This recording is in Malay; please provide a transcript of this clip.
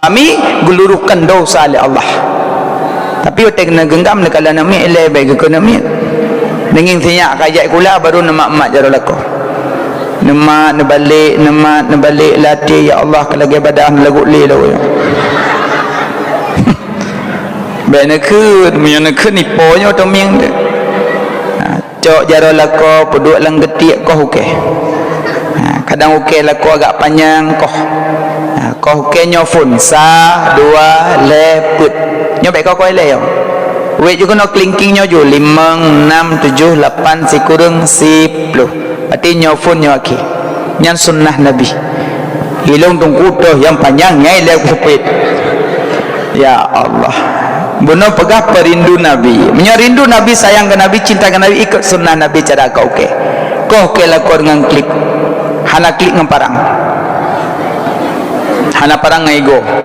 kami gelurukan dosa oleh Allah. Tapi otak kena genggam nak kalau nak mi elai baik ke nak mi. Dengan tinyak kajak kula baru nama jaro lako. Nama balik latih ya Allah kalau ge badan lagu le lo. Baik nak ni ponyo to ming de. Cok jaro lako peduk lang getik kau okey. Kadang okey lako agak panjang kau. Kau okey nyofun sa dua leput. Nyobek kau ele yo. Wait juga no kelingking nyo ju 5 6 7 8 sikurang 10. Berarti nyofun nyo aki. Nyan sunnah Nabi. Hilung tungku tu yang panjang nyai leput. Ya Allah. Buno pegah perindu Nabi. Menyerindu Nabi, sayang ke Nabi, cinta ke Nabi, ikut sunnah Nabi cara kau okey. Kau okey lah kau dengan klik. Hana klik dengan parang. Hana parang dengan ego.